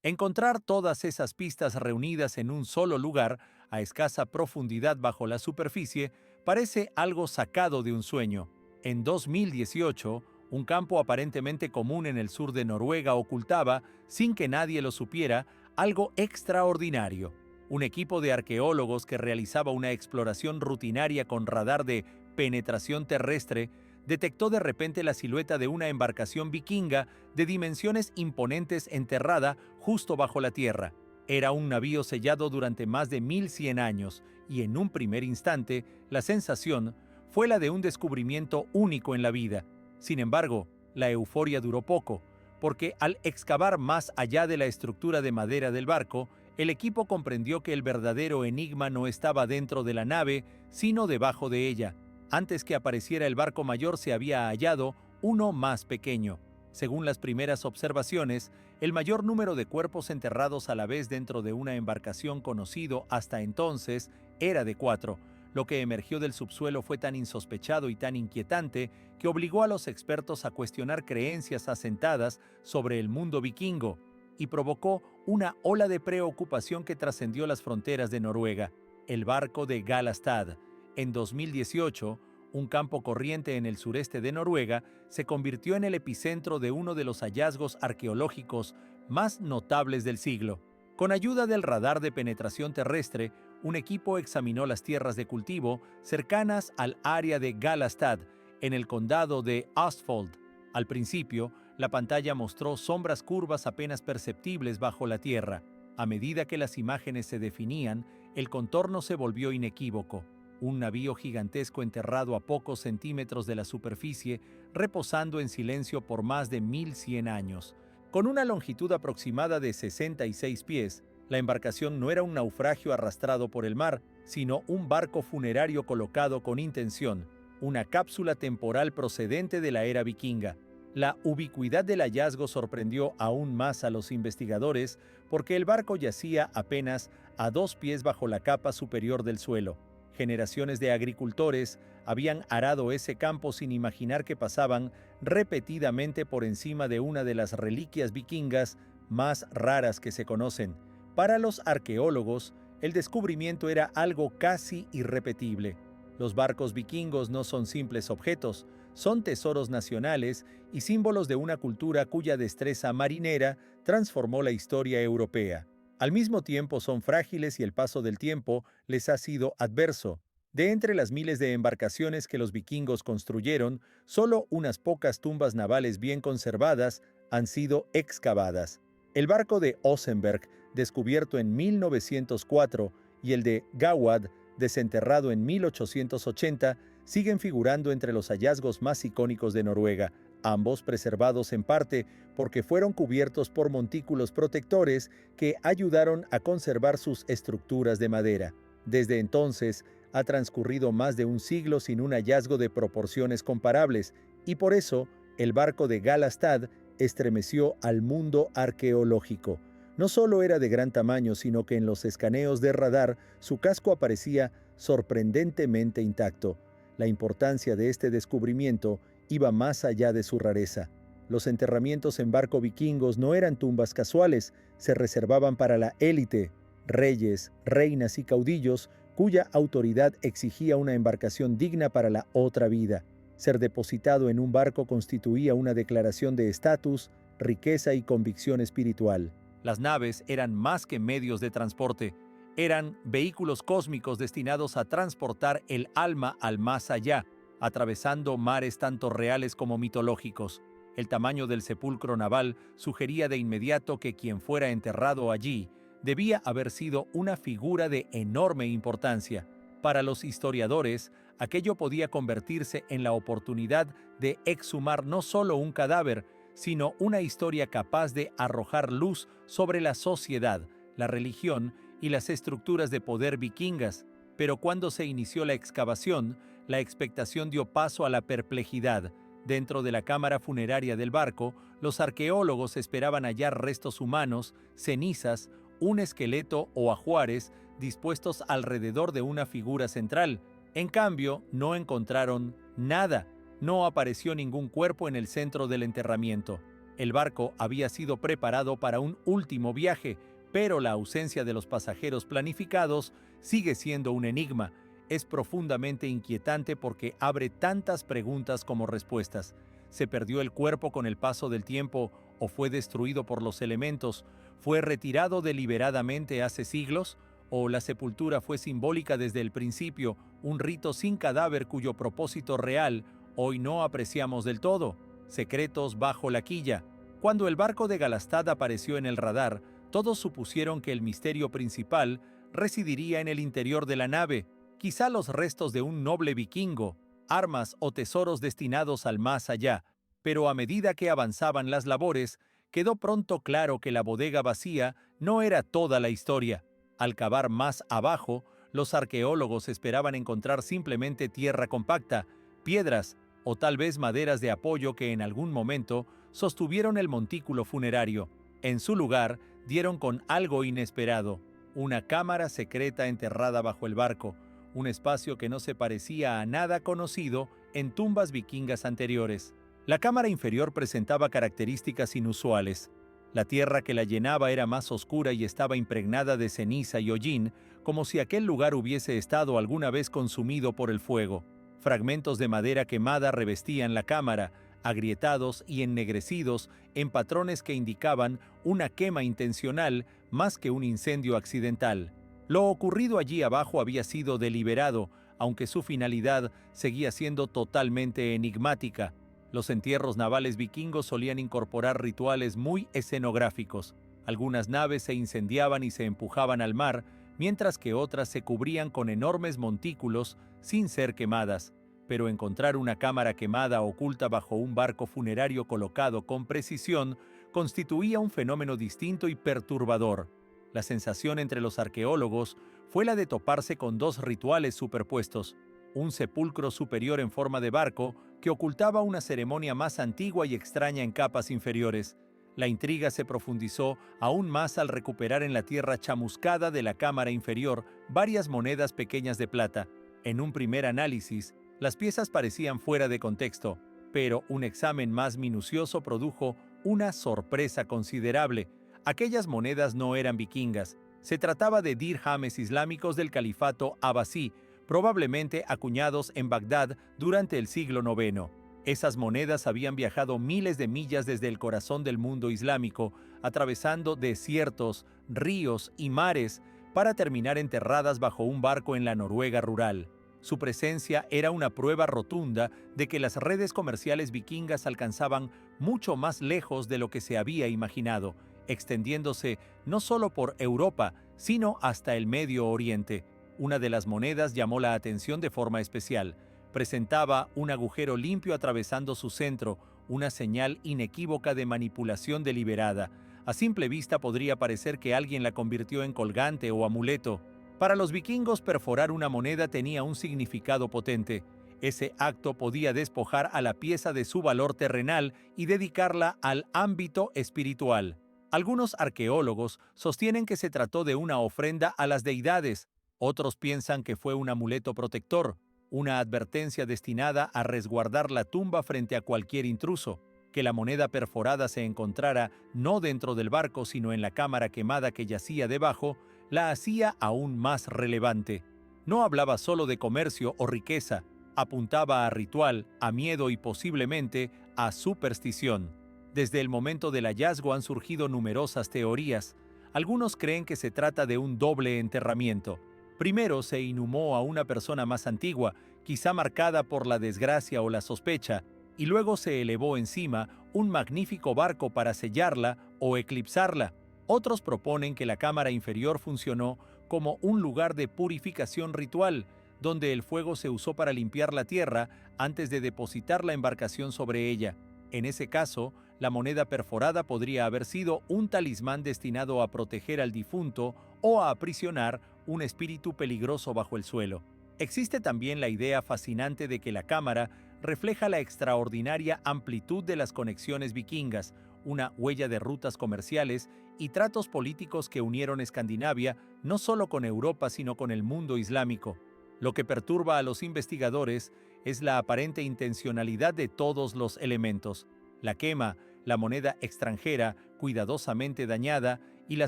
Encontrar todas esas pistas reunidas en un solo lugar, a escasa profundidad bajo la superficie, parece algo sacado de un sueño. En 2018, un campo aparentemente común en el sur de Noruega ocultaba, sin que nadie lo supiera, algo extraordinario. Un equipo de arqueólogos que realizaba una exploración rutinaria con radar de penetración terrestre detectó de repente la silueta de una embarcación vikinga de dimensiones imponentes enterrada justo bajo la tierra. Era un navío sellado durante más de 1100 años y en un primer instante la sensación fue la de un descubrimiento único en la vida. Sin embargo, la euforia duró poco, porque al excavar más allá de la estructura de madera del barco, el equipo comprendió que el verdadero enigma no estaba dentro de la nave, sino debajo de ella. Antes que apareciera el barco mayor se había hallado uno más pequeño. Según las primeras observaciones, el mayor número de cuerpos enterrados a la vez dentro de una embarcación conocido hasta entonces era de 4. Lo que emergió del subsuelo fue tan insospechado y tan inquietante que obligó a los expertos a cuestionar creencias asentadas sobre el mundo vikingo y provocó una ola de preocupación que trascendió las fronteras de Noruega. El barco de Galastad. En 2018, un campo corriente en el sureste de Noruega se convirtió en el epicentro de uno de los hallazgos arqueológicos más notables del siglo. Con ayuda del radar de penetración terrestre, un equipo examinó las tierras de cultivo cercanas al área de Galastad, en el condado de Østfold. Al principio, la pantalla mostró sombras curvas apenas perceptibles bajo la tierra. A medida que las imágenes se definían, el contorno se volvió inequívoco. Un navío gigantesco enterrado a pocos centímetros de la superficie, reposando en silencio por más de 1100 años. Con una longitud aproximada de 66 pies, la embarcación no era un naufragio arrastrado por el mar, sino un barco funerario colocado con intención, una cápsula temporal procedente de la era vikinga. La ubicuidad del hallazgo sorprendió aún más a los investigadores porque el barco yacía apenas a 2 pies bajo la capa superior del suelo. Generaciones de agricultores habían arado ese campo sin imaginar que pasaban repetidamente por encima de una de las reliquias vikingas más raras que se conocen. Para los arqueólogos, el descubrimiento era algo casi irrepetible. Los barcos vikingos no son simples objetos, son tesoros nacionales y símbolos de una cultura cuya destreza marinera transformó la historia europea. Al mismo tiempo son frágiles y el paso del tiempo les ha sido adverso. De entre las miles de embarcaciones que los vikingos construyeron, solo unas pocas tumbas navales bien conservadas han sido excavadas. El barco de Osenberg, descubierto en 1904, y el de Gawad, desenterrado en 1880, siguen figurando entre los hallazgos más icónicos de Noruega, ambos preservados en parte porque fueron cubiertos por montículos protectores que ayudaron a conservar sus estructuras de madera. Desde entonces, ha transcurrido más de un siglo sin un hallazgo de proporciones comparables, y por eso, el barco de Galastad estremeció al mundo arqueológico. No solo era de gran tamaño, sino que en los escaneos de radar su casco aparecía sorprendentemente intacto. La importancia de este descubrimiento iba más allá de su rareza. Los enterramientos en barco vikingos no eran tumbas casuales, se reservaban para la élite, reyes, reinas y caudillos cuya autoridad exigía una embarcación digna para la otra vida. Ser depositado en un barco constituía una declaración de estatus, riqueza y convicción espiritual. Las naves eran más que medios de transporte, eran vehículos cósmicos destinados a transportar el alma al más allá, atravesando mares tanto reales como mitológicos. El tamaño del sepulcro naval sugería de inmediato que quien fuera enterrado allí debía haber sido una figura de enorme importancia. Para los historiadores, aquello podía convertirse en la oportunidad de exhumar no solo un cadáver, sino una historia capaz de arrojar luz sobre la sociedad, la religión y las estructuras de poder vikingas. Pero cuando se inició la excavación, la expectación dio paso a la perplejidad. Dentro de la cámara funeraria del barco, los arqueólogos esperaban hallar restos humanos, cenizas, un esqueleto o ajuares dispuestos alrededor de una figura central. En cambio, no encontraron nada. No apareció ningún cuerpo en el centro del enterramiento. El barco había sido preparado para un último viaje, pero la ausencia de los pasajeros planificados sigue siendo un enigma. Es profundamente inquietante porque abre tantas preguntas como respuestas. ¿Se perdió el cuerpo con el paso del tiempo o fue destruido por los elementos? ¿Fue retirado deliberadamente hace siglos? ¿O la sepultura fue simbólica desde el principio, un rito sin cadáver cuyo propósito real hoy no apreciamos del todo? Secretos bajo la quilla. Cuando el barco de Galastad apareció en el radar, todos supusieron que el misterio principal residiría en el interior de la nave, quizá los restos de un noble vikingo, armas o tesoros destinados al más allá, pero a medida que avanzaban las labores, quedó pronto claro que la bodega vacía no era toda la historia. Al cavar más abajo, los arqueólogos esperaban encontrar simplemente tierra compacta, piedras o tal vez maderas de apoyo que en algún momento sostuvieron el montículo funerario. En su lugar, dieron con algo inesperado, una cámara secreta enterrada bajo el barco, un espacio que no se parecía a nada conocido en tumbas vikingas anteriores. La cámara inferior presentaba características inusuales. La tierra que la llenaba era más oscura y estaba impregnada de ceniza y hollín, como si aquel lugar hubiese estado alguna vez consumido por el fuego. Fragmentos de madera quemada revestían la cámara, agrietados y ennegrecidos en patrones que indicaban una quema intencional más que un incendio accidental. Lo ocurrido allí abajo había sido deliberado, aunque su finalidad seguía siendo totalmente enigmática. Los entierros navales vikingos solían incorporar rituales muy escenográficos. Algunas naves se incendiaban y se empujaban al mar, mientras que otras se cubrían con enormes montículos sin ser quemadas. Pero encontrar una cámara quemada oculta bajo un barco funerario colocado con precisión constituía un fenómeno distinto y perturbador. La sensación entre los arqueólogos fue la de toparse con dos rituales superpuestos: un sepulcro superior en forma de barco que ocultaba una ceremonia más antigua y extraña en capas inferiores. La intriga se profundizó aún más al recuperar en la tierra chamuscada de la cámara inferior varias monedas pequeñas de plata. En un primer análisis, las piezas parecían fuera de contexto, pero un examen más minucioso produjo una sorpresa considerable. Aquellas monedas no eran vikingas. Se trataba de dirhames islámicos del califato abasí, probablemente acuñados en Bagdad durante el siglo IX. Esas monedas habían viajado miles de millas desde el corazón del mundo islámico, atravesando desiertos, ríos y mares, para terminar enterradas bajo un barco en la Noruega rural. Su presencia era una prueba rotunda de que las redes comerciales vikingas alcanzaban mucho más lejos de lo que se había imaginado, extendiéndose no solo por Europa, sino hasta el Medio Oriente. Una de las monedas llamó la atención de forma especial. Presentaba un agujero limpio atravesando su centro, una señal inequívoca de manipulación deliberada. A simple vista podría parecer que alguien la convirtió en colgante o amuleto. Para los vikingos, perforar una moneda tenía un significado potente. Ese acto podía despojar a la pieza de su valor terrenal y dedicarla al ámbito espiritual. Algunos arqueólogos sostienen que se trató de una ofrenda a las deidades. Otros piensan que fue un amuleto protector, una advertencia destinada a resguardar la tumba frente a cualquier intruso. Que la moneda perforada se encontrara no dentro del barco, sino en la cámara quemada que yacía debajo, la hacía aún más relevante. No hablaba solo de comercio o riqueza, apuntaba a ritual, a miedo y posiblemente a superstición. Desde el momento del hallazgo han surgido numerosas teorías. Algunos creen que se trata de un doble enterramiento. Primero se inhumó a una persona más antigua, quizá marcada por la desgracia o la sospecha, y luego se elevó encima un magnífico barco para sellarla o eclipsarla. Otros proponen que la cámara inferior funcionó como un lugar de purificación ritual, donde el fuego se usó para limpiar la tierra antes de depositar la embarcación sobre ella. En ese caso, la moneda perforada podría haber sido un talismán destinado a proteger al difunto o a aprisionar un espíritu peligroso bajo el suelo. Existe también la idea fascinante de que la cámara refleja la extraordinaria amplitud de las conexiones vikingas, una huella de rutas comerciales y tratos políticos que unieron Escandinavia no solo con Europa sino con el mundo islámico. Lo que perturba a los investigadores es la aparente intencionalidad de todos los elementos: la quema, la moneda extranjera cuidadosamente dañada y la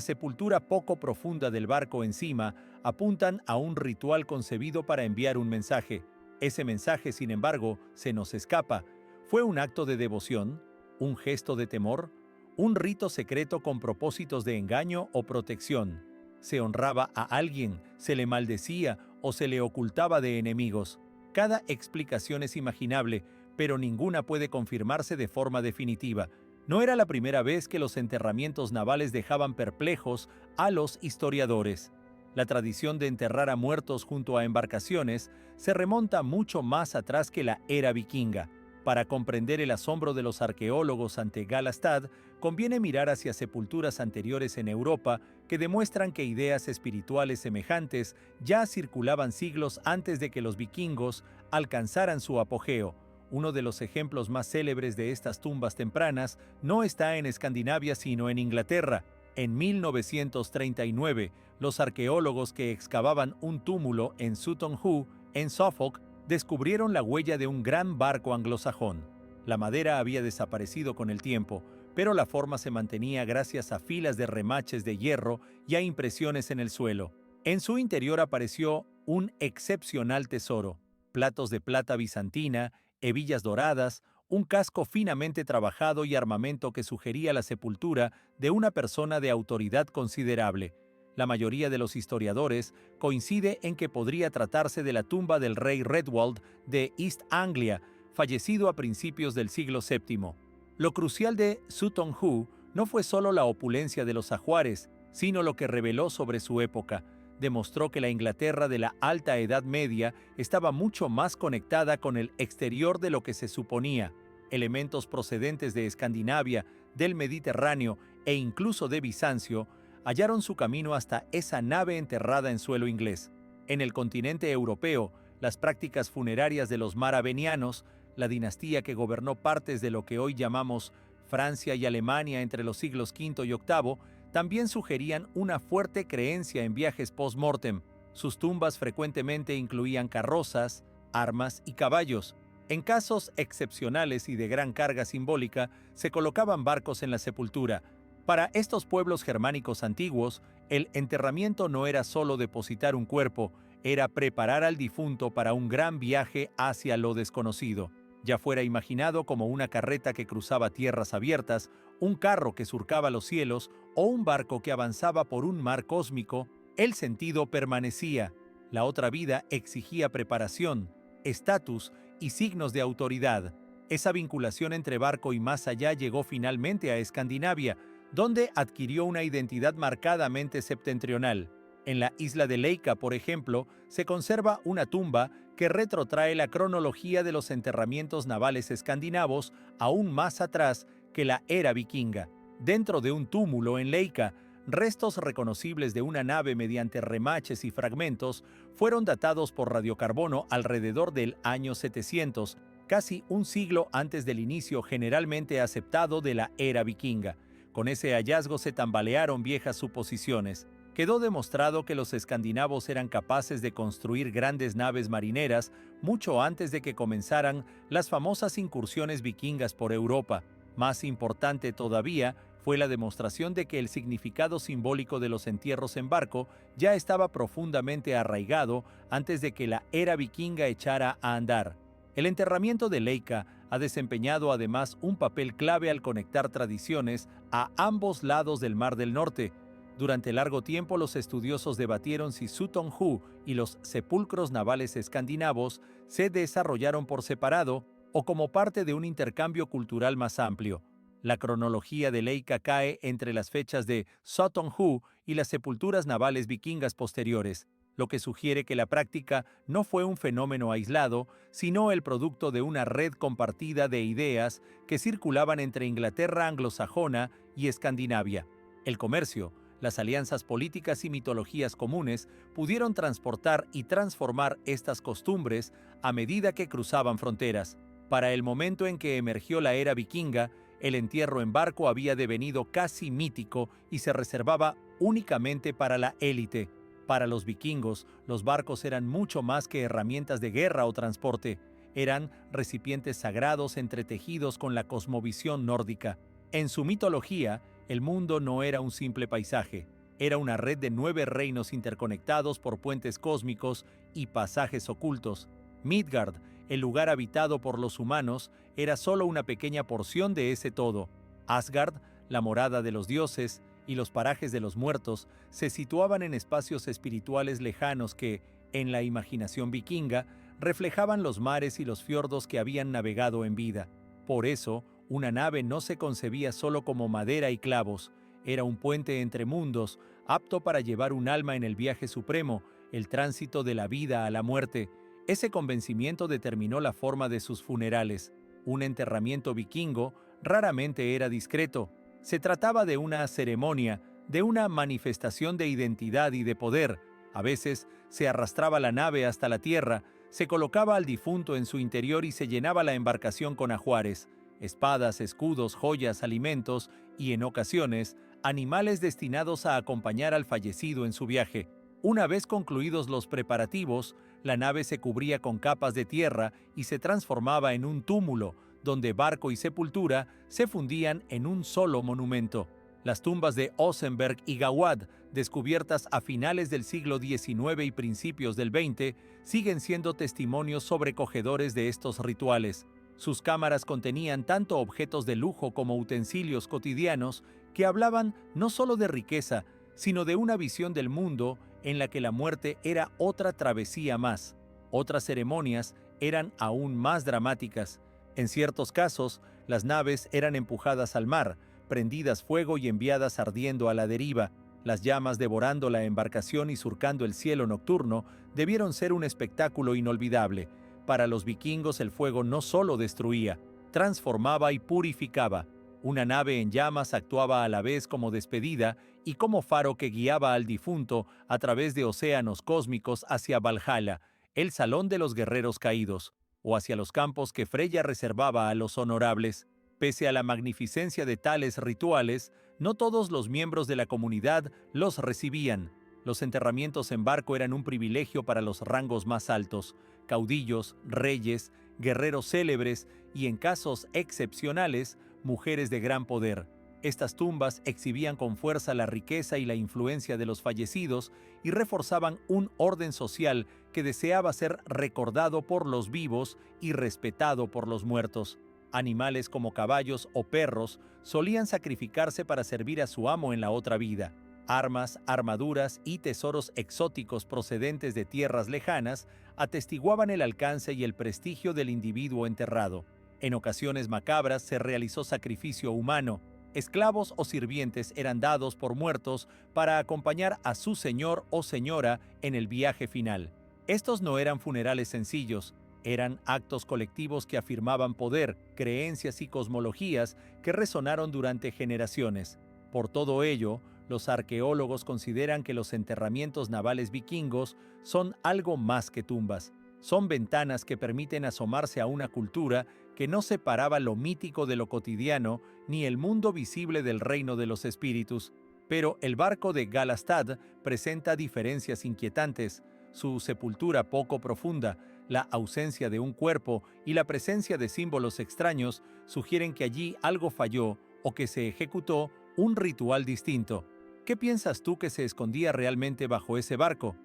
sepultura poco profunda del barco encima apuntan a un ritual concebido para enviar un mensaje. Ese mensaje, sin embargo, se nos escapa. ¿Fue un acto de devoción? ¿Un gesto de temor? ¿Un rito secreto con propósitos de engaño o protección? ¿Se honraba a alguien, se le maldecía o se le ocultaba de enemigos? Cada explicación es imaginable, pero ninguna puede confirmarse de forma definitiva. No era la primera vez que los enterramientos navales dejaban perplejos a los historiadores. La tradición de enterrar a muertos junto a embarcaciones se remonta mucho más atrás que la era vikinga. Para comprender el asombro de los arqueólogos ante Galastad, conviene mirar hacia sepulturas anteriores en Europa que demuestran que ideas espirituales semejantes ya circulaban siglos antes de que los vikingos alcanzaran su apogeo. Uno de los ejemplos más célebres de estas tumbas tempranas no está en Escandinavia sino en Inglaterra. En 1939, los arqueólogos que excavaban un túmulo en Sutton Hoo, en Suffolk, descubrieron la huella de un gran barco anglosajón. La madera había desaparecido con el tiempo, pero la forma se mantenía gracias a filas de remaches de hierro y a impresiones en el suelo. En su interior apareció un excepcional tesoro: platos de plata bizantina, hebillas doradas, un casco finamente trabajado y armamento que sugería la sepultura de una persona de autoridad considerable. La mayoría de los historiadores coincide en que podría tratarse de la tumba del rey Redwald de East Anglia, fallecido a principios del siglo VII. Lo crucial de Sutton Hoo no fue solo la opulencia de los ajuares, sino lo que reveló sobre su época. Demostró que la Inglaterra de la Alta Edad Media estaba mucho más conectada con el exterior de lo que se suponía. Elementos procedentes de Escandinavia, del Mediterráneo e incluso de Bizancio hallaron su camino hasta esa nave enterrada en suelo inglés. En el continente europeo, las prácticas funerarias de los maravenianos, la dinastía que gobernó partes de lo que hoy llamamos Francia y Alemania entre los siglos V y VIII, también sugerían una fuerte creencia en viajes post-mortem. Sus tumbas frecuentemente incluían carrozas, armas y caballos. En casos excepcionales y de gran carga simbólica, se colocaban barcos en la sepultura. Para estos pueblos germánicos antiguos, el enterramiento no era solo depositar un cuerpo, era preparar al difunto para un gran viaje hacia lo desconocido. Ya fuera imaginado como una carreta que cruzaba tierras abiertas, un carro que surcaba los cielos o un barco que avanzaba por un mar cósmico, el sentido permanecía. La otra vida exigía preparación, estatus y signos de autoridad. Esa vinculación entre barco y más allá llegó finalmente a Escandinavia, donde adquirió una identidad marcadamente septentrional. En la isla de Leica, por ejemplo, se conserva una tumba que retrotrae la cronología de los enterramientos navales escandinavos aún más atrás que la era vikinga. Dentro de un túmulo en Leica, restos reconocibles de una nave mediante remaches y fragmentos fueron datados por radiocarbono alrededor del año 700, casi un siglo antes del inicio generalmente aceptado de la era vikinga. Con ese hallazgo se tambalearon viejas suposiciones. Quedó demostrado que los escandinavos eran capaces de construir grandes naves marineras mucho antes de que comenzaran las famosas incursiones vikingas por Europa. Más importante todavía fue la demostración de que el significado simbólico de los entierros en barco ya estaba profundamente arraigado antes de que la era vikinga echara a andar. El enterramiento de Leica ha desempeñado además un papel clave al conectar tradiciones a ambos lados del Mar del Norte. Durante largo tiempo los estudiosos debatieron si Sutton Hoo y los sepulcros navales escandinavos se desarrollaron por separado o como parte de un intercambio cultural más amplio. La cronología de Leica cae entre las fechas de Sutton Hoo y las sepulturas navales vikingas posteriores, lo que sugiere que la práctica no fue un fenómeno aislado, sino el producto de una red compartida de ideas que circulaban entre Inglaterra anglosajona y Escandinavia. El comercio, las alianzas políticas y mitologías comunes pudieron transportar y transformar estas costumbres a medida que cruzaban fronteras. Para el momento en que emergió la era vikinga, el entierro en barco había devenido casi mítico y se reservaba únicamente para la élite. Para los vikingos, los barcos eran mucho más que herramientas de guerra o transporte. Eran recipientes sagrados entretejidos con la cosmovisión nórdica. En su mitología, el mundo no era un simple paisaje, era una red de 9 reinos interconectados por puentes cósmicos y pasajes ocultos. Midgard, el lugar habitado por los humanos, era solo una pequeña porción de ese todo. Asgard, la morada de los dioses, y los parajes de los muertos se situaban en espacios espirituales lejanos que, en la imaginación vikinga, reflejaban los mares y los fiordos que habían navegado en vida. Por eso, una nave no se concebía solo como madera y clavos, era un puente entre mundos, apto para llevar un alma en el viaje supremo, el tránsito de la vida a la muerte. Ese convencimiento determinó la forma de sus funerales. Un enterramiento vikingo raramente era discreto. Se trataba de una ceremonia, de una manifestación de identidad y de poder. A veces se arrastraba la nave hasta la tierra, se colocaba al difunto en su interior y se llenaba la embarcación con ajuares, espadas, escudos, joyas, alimentos y, en ocasiones, animales destinados a acompañar al fallecido en su viaje. Una vez concluidos los preparativos, la nave se cubría con capas de tierra y se transformaba en un túmulo, donde barco y sepultura se fundían en un solo monumento. Las tumbas de Osenberg y Gawad, descubiertas a finales del siglo XIX y principios del XX, siguen siendo testimonios sobrecogedores de estos rituales. Sus cámaras contenían tanto objetos de lujo como utensilios cotidianos que hablaban no solo de riqueza, sino de una visión del mundo en la que la muerte era otra travesía más. Otras ceremonias eran aún más dramáticas. En ciertos casos, las naves eran empujadas al mar, prendidas fuego y enviadas ardiendo a la deriva. Las llamas devorando la embarcación y surcando el cielo nocturno debieron ser un espectáculo inolvidable. Para los vikingos el fuego no solo destruía, transformaba y purificaba. Una nave en llamas actuaba a la vez como despedida y como faro que guiaba al difunto a través de océanos cósmicos hacia Valhalla, el salón de los guerreros caídos, o hacia los campos que Freya reservaba a los honorables. Pese a la magnificencia de tales rituales, no todos los miembros de la comunidad los recibían. Los enterramientos en barco eran un privilegio para los rangos más altos, caudillos, reyes, guerreros célebres y, en casos excepcionales, mujeres de gran poder. Estas tumbas exhibían con fuerza la riqueza y la influencia de los fallecidos y reforzaban un orden social que deseaba ser recordado por los vivos y respetado por los muertos. Animales como caballos o perros solían sacrificarse para servir a su amo en la otra vida. Armas, armaduras y tesoros exóticos procedentes de tierras lejanas atestiguaban el alcance y el prestigio del individuo enterrado. En ocasiones macabras se realizó sacrificio humano. Esclavos o sirvientes eran dados por muertos para acompañar a su señor o señora en el viaje final. Estos no eran funerales sencillos, eran actos colectivos que afirmaban poder, creencias y cosmologías que resonaron durante generaciones. Por todo ello, los arqueólogos consideran que los enterramientos navales vikingos son algo más que tumbas. Son ventanas que permiten asomarse a una cultura que no separaba lo mítico de lo cotidiano ni el mundo visible del reino de los espíritus. Pero el barco de Galastad presenta diferencias inquietantes. Su sepultura poco profunda, la ausencia de un cuerpo y la presencia de símbolos extraños sugieren que allí algo falló o que se ejecutó un ritual distinto. ¿Qué piensas tú que se escondía realmente bajo ese barco?